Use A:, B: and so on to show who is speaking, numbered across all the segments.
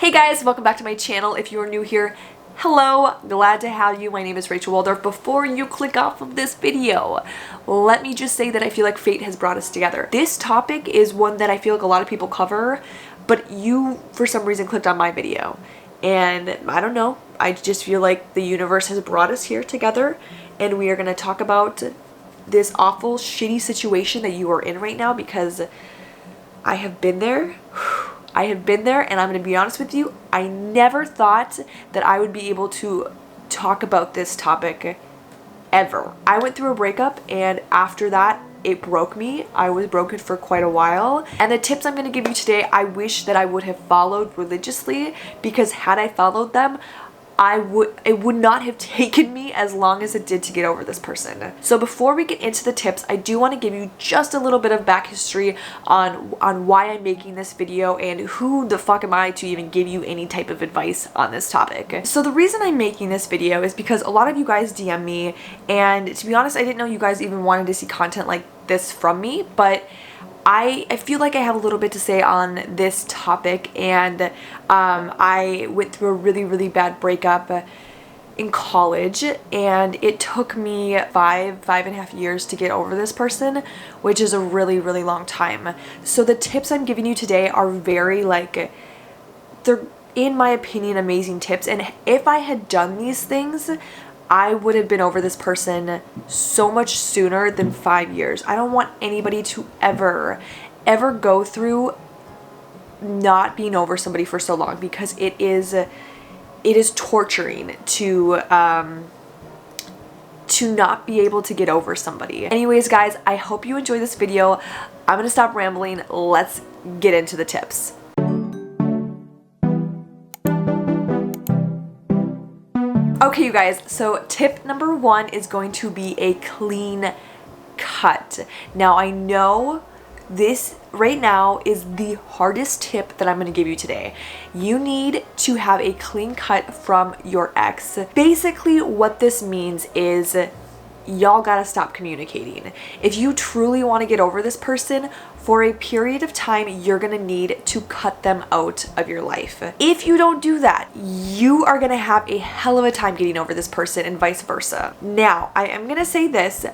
A: Hey guys, welcome back to my channel. If you are new here, hello, glad to have you. My name is Rachel Waldorf. Before you click off of this video, let me just say that I feel like fate has brought us together. This topic is one that I feel like a lot of people cover, but you, for some reason, clicked on my video. And I don't know, I just feel like the universe has brought us here together, and we are going to talk about this awful, shitty situation that you are in right now, because I have been there. And I'm going to be honest with you, I never thought that I would be able to talk about this topic ever. I went through a breakup, and after that, it broke me. I was broken for quite a while. And the tips I'm going to give you today, I wish that I would have followed religiously, because had I followed them, it would not have taken me as long as it did to get over this person. So before we get into the tips, I do want to give you just a little bit of back history on why I'm making this video and who the fuck am I to even give you any type of advice on this topic. So the reason I'm making this video is because a lot of you guys DM me, and to be honest, I didn't know you guys even wanted to see content like this from me, but I feel like I have a little bit to say on this topic, and I went through a really bad breakup in college, and it took me five and a half years to get over this person, which is a really long time. So the tips I'm giving you today are very, like, they're, in my opinion, amazing tips, and if I had done these things, I would have been over this person so much sooner than 5 years. I don't want anybody to ever go through not being over somebody for so long, because it is torturing to not be able to get over somebody. Anyways, guys, I hope you enjoy this video. I'm gonna stop rambling. Let's get into the tips. Okay, you guys, so tip number 1 is going to be a clean cut. Now, I know this right now is the hardest tip that I'm going to give you today. You need to have a clean cut from your ex. Basically, what this means is y'all gotta stop communicating. If you truly want to get over this person, for a period of time, you're gonna need to cut them out of your life. If you don't do that, you are gonna have a hell of a time getting over this person, and vice versa. Now, I am gonna say this,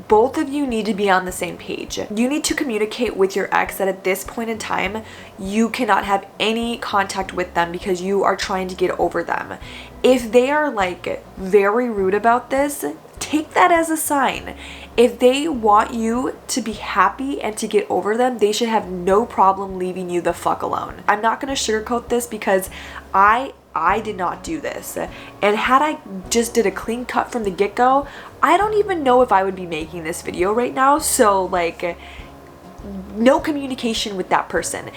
A: both of you need to be on the same page. You need to communicate with your ex that at this point in time, you cannot have any contact with them because you are trying to get over them. If they are, like, very rude about this, take that as a sign. If they want you to be happy and to get over them, they should have no problem leaving you the fuck alone. I'm not going to sugarcoat this, because I did not do this. And had I just did a clean cut from the get-go, I don't even know if I would be making this video right now. So, like, no communication with that person.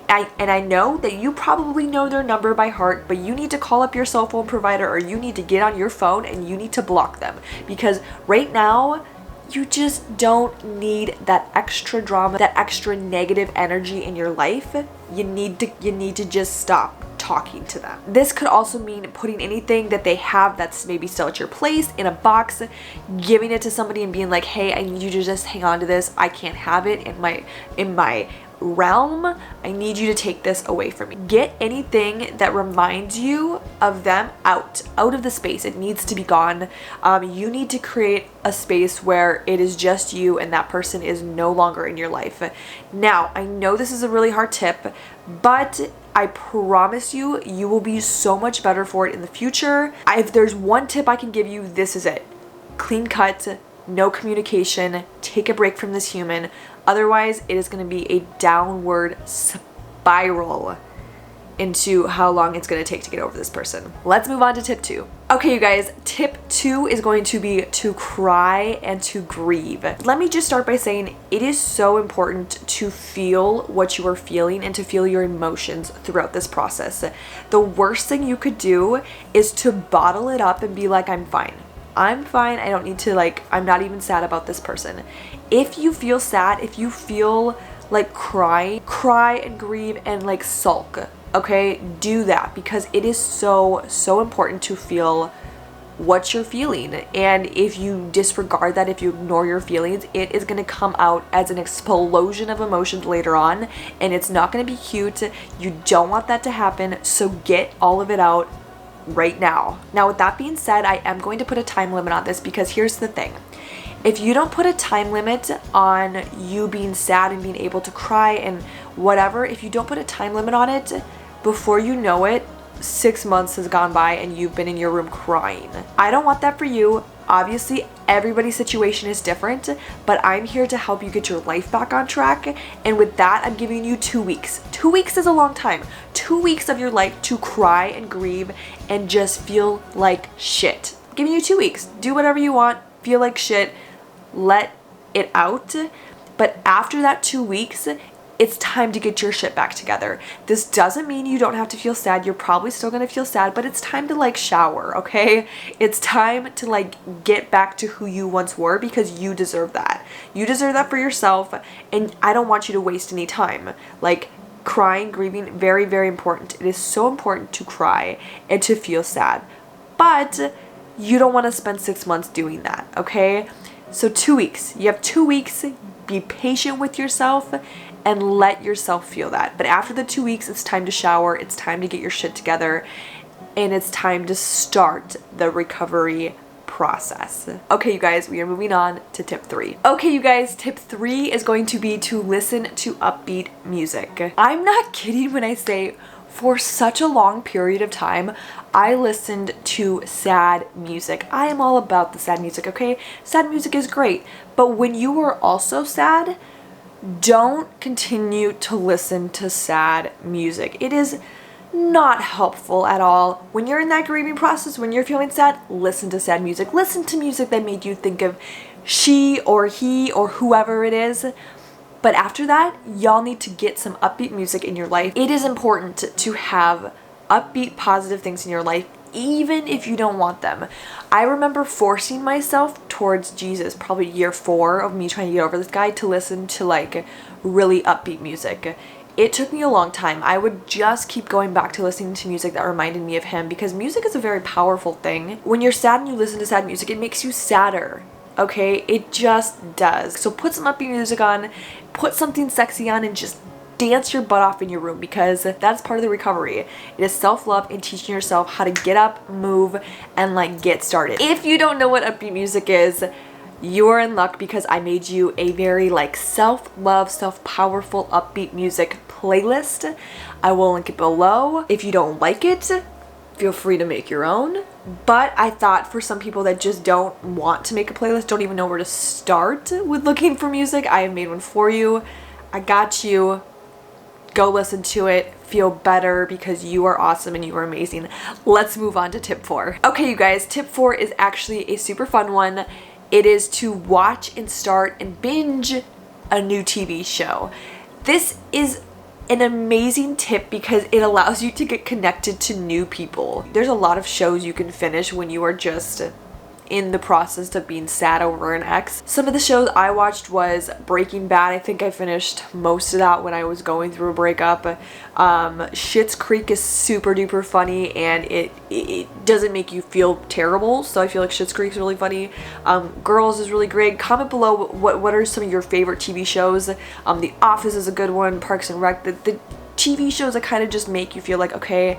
A: I know that you probably know their number by heart, but you need to call up your cell phone provider, or you need to get on your phone and you need to block them, because right now you just don't need that extra drama, that extra negative energy in your life. You need to just stop talking to them. This could also mean putting anything that they have that's maybe still at your place in a box, giving it to somebody and being like, hey, I need you to just hang on to this. I can't have it in my realm. I need you to take this away from me. Get anything that reminds you of them out of the space. It needs to be gone. You need to create a space where it is just you and that person is no longer in your life. Now, I know this is a really hard tip, but I promise you, you will be so much better for it in the future. If there's one tip I can give you, this is it. Clean cut, no communication, take a break from this human. Otherwise, it is going to be a downward spiral into how long it's going to take to get over this person. Let's move on to tip 2. Okay, you guys, tip 2 is going to be to cry and to grieve. Let me just start by saying it is so important to feel what you are feeling and to feel your emotions throughout this process. The worst thing you could do is to bottle it up and be like, I'm fine. I'm fine. I don't need to, like, I'm not even sad about this person. If you feel sad, if you feel like cry and grieve and, like, sulk. Okay, do that, because it is so important to feel what you're feeling. And if you disregard that, if you ignore your feelings, it is going to come out as an explosion of emotions later on, and it's not going to be cute. You don't want that to happen, so get all of it out right now. Now, with that being said, I am going to put a time limit on this, because here's the thing. If you don't put a time limit on you being sad and being able to cry and whatever, if you don't put a time limit on it, before you know it, 6 months has gone by and you've been in your room crying. I don't want that for you. Obviously, everybody's situation is different, but I'm here to help you get your life back on track. And with that, I'm giving you 2 weeks. 2 weeks is a long time. 2 weeks of your life to cry and grieve and just feel like shit. I'm giving you 2 weeks. Do whatever you want. Feel like shit. Let it out. But after that 2 weeks, it's time to get your shit back together. This doesn't mean you don't have to feel sad. You're probably still gonna feel sad, but it's time to like shower, okay? It's time to like get back to who you once were, because you deserve that. You deserve that for yourself, and I don't want you to waste any time. Like, crying, grieving, very, very important. It is so important to cry and to feel sad, but you don't want to spend 6 months doing that, okay? So 2 weeks. You have 2 weeks. Be patient with yourself and let yourself feel that. But after the 2 weeks, it's time to shower, it's time to get your shit together, and it's time to start the recovery process. Okay, you guys, we are moving on to tip 3. Okay, you guys, tip 3 is going to be to listen to upbeat music. I'm not kidding when I say for such a long period of time, I listened to sad music. I am all about the sad music, okay? Sad music is great, but when you are also sad, don't continue to listen to sad music. It is not helpful at all. When you're in that grieving process, when you're feeling sad, listen to sad music. Listen to music that made you think of she or he or whoever it is. But after that, y'all need to get some upbeat music in your life. It is important to have upbeat, positive things in your life, even if you don't want them. I remember forcing myself towards Jesus, probably year 4 of me trying to get over this guy, to listen to like really upbeat music. It took me a long time. I would just keep going back to listening to music that reminded me of him, because music is a very powerful thing. When you're sad and you listen to sad music, it makes you sadder. Okay, it just does. So put some upbeat music on, put something sexy on, and just dance your butt off in your room, because that's part of the recovery. It is self-love and teaching yourself how to get up, move, and like get started. If you don't know what upbeat music is, you are in luck, because I made you a very like self-love, self-powerful upbeat music playlist. I will link it below. If you don't like it, feel free to make your own. But I thought for some people that just don't want to make a playlist, don't even know where to start with looking for music, I have made one for you. I got you. Go listen to it, feel better, because you are awesome and you are amazing. Let's move on to tip 4. Okay, you guys, tip 4 is actually a super fun one. It is to watch and start and binge a new TV show. This is an amazing tip because it allows you to get connected to new people. There's a lot of shows you can finish when you are just in the process of being sad over an ex. Some of the shows I watched was Breaking Bad. I think I finished most of that when I was going through a breakup. Schitt's Creek is super duper funny, and it doesn't make you feel terrible, so I feel like Schitt's Creek is really funny. Girls is really great. Comment below what are some of your favorite TV shows. The Office is a good one. Parks and Rec. The TV shows that kind of just make you feel like, okay,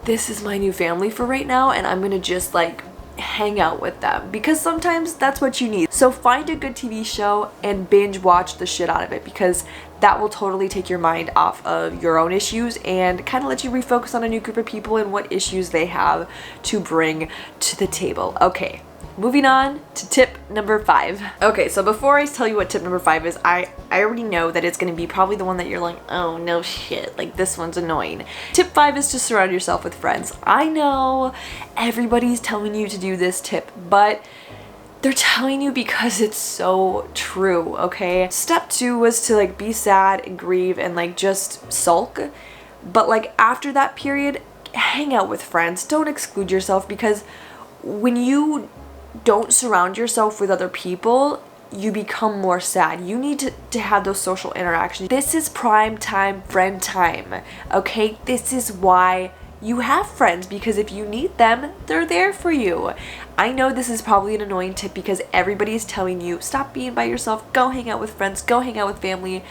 A: this is my new family for right now, and I'm gonna just like hang out with them, because sometimes that's what you need. So find a good TV show and binge watch the shit out of it, because that will totally take your mind off of your own issues and kind of let you refocus on a new group of people and what issues they have to bring to the table. Okay, moving on to tip number 5. Okay, so before I tell you what tip number 5 is, I already know that it's going to be probably the one that you're like, oh no shit, like this one's annoying. Tip 5 is to surround yourself with friends. I know everybody's telling you to do this tip, but they're telling you because it's so true, okay? Step 2 was to like be sad and grieve and like just sulk, but like after that period, hang out with friends. Don't exclude yourself, because when you don't surround yourself with other people, you become more sad. You need to have those social interactions. This is prime time friend time, okay? This is why you have friends, because if you need them, they're there for you. I know this is probably an annoying tip because everybody is telling you, stop being by yourself, go hang out with friends, go hang out with family.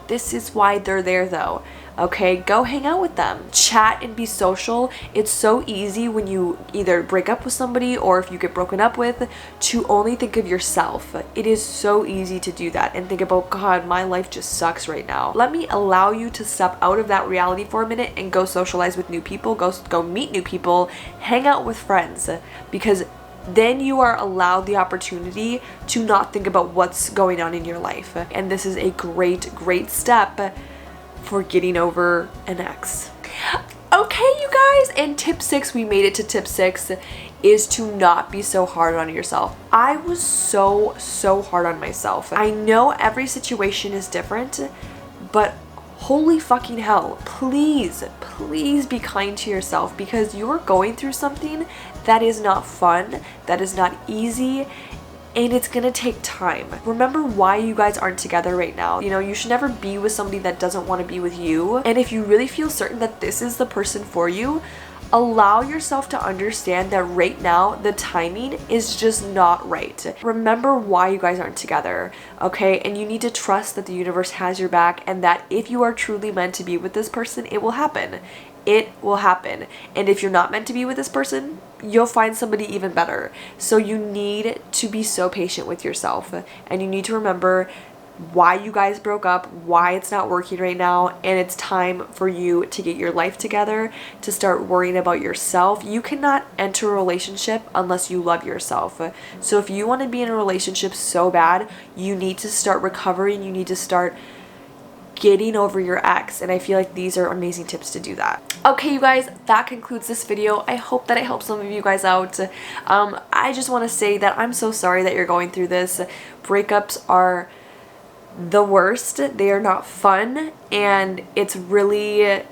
A: This is why they're there though. Okay, go hang out with them. Chat and be social. It's so easy when you either break up with somebody or if you get broken up with to only think of yourself. It is so easy to do that and think about, God, my life just sucks right now. Let me allow you to step out of that reality for a minute and go socialize with new people, go meet new people, hang out with friends, because then you are allowed the opportunity to not think about what's going on in your life. And this is a great, great step for getting over an ex. Okay, you guys, and tip 6, we made it to tip 6, is to not be so hard on yourself. I was so hard on myself. I know every situation is different, but holy fucking hell, please be kind to yourself, because you're going through something that is not fun, that is not easy, and it's gonna take time. Remember why you guys aren't together right now. You know, you should never be with somebody that doesn't want to be with you. And if you really feel certain that this is the person for you, allow yourself to understand that right now the timing is just not right. Remember why you guys aren't together, okay? And you need to trust that the universe has your back, and that if you are truly meant to be with this person, it will happen. It will happen. And if you're not meant to be with this person, you'll find somebody even better. So you need to be so patient with yourself, and you need to remember why you guys broke up, why it's not working right now, and it's time for you to get your life together, to start worrying about yourself. You cannot enter a relationship unless you love yourself. So if you want to be in a relationship so bad, you need to start recovering, you need to start getting over your ex, and I feel like these are amazing tips to do that. Okay, you guys, that concludes this video. I hope that it helped some of you guys out. I just want to say that I'm so sorry that you're going through this. Breakups are the worst. They are not fun, and it's a really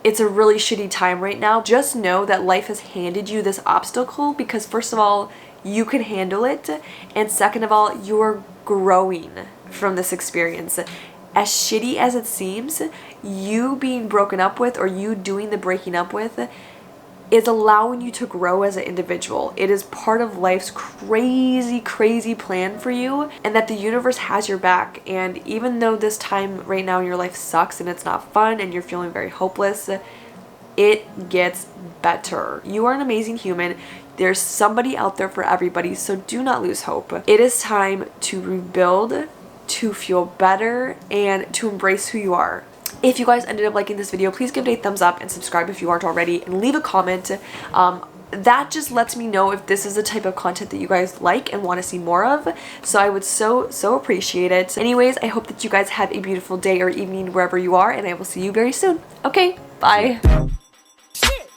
A: shitty time right now. Just know that life has handed you this obstacle because, first of all, you can handle it, and second of all, you are growing from this experience. As shitty as it seems, you being broken up with, or you doing the breaking up with, is allowing you to grow as an individual. It is part of life's crazy plan for you, and that the universe has your back. And even though this time right now in your life sucks and it's not fun and you're feeling very hopeless, it gets better. You are an amazing human. There's somebody out there for everybody, so do not lose hope. It is time to rebuild, to feel better, and to embrace who you are. If you guys ended up liking this video, please give it a thumbs up and subscribe if you aren't already, and leave a comment. That just lets me know if this is the type of content that you guys like and want to see more of, so I would so appreciate it. Anyways, I hope that you guys have a beautiful day or evening wherever you are, and I will see you very soon. Okay, bye.
B: Shit.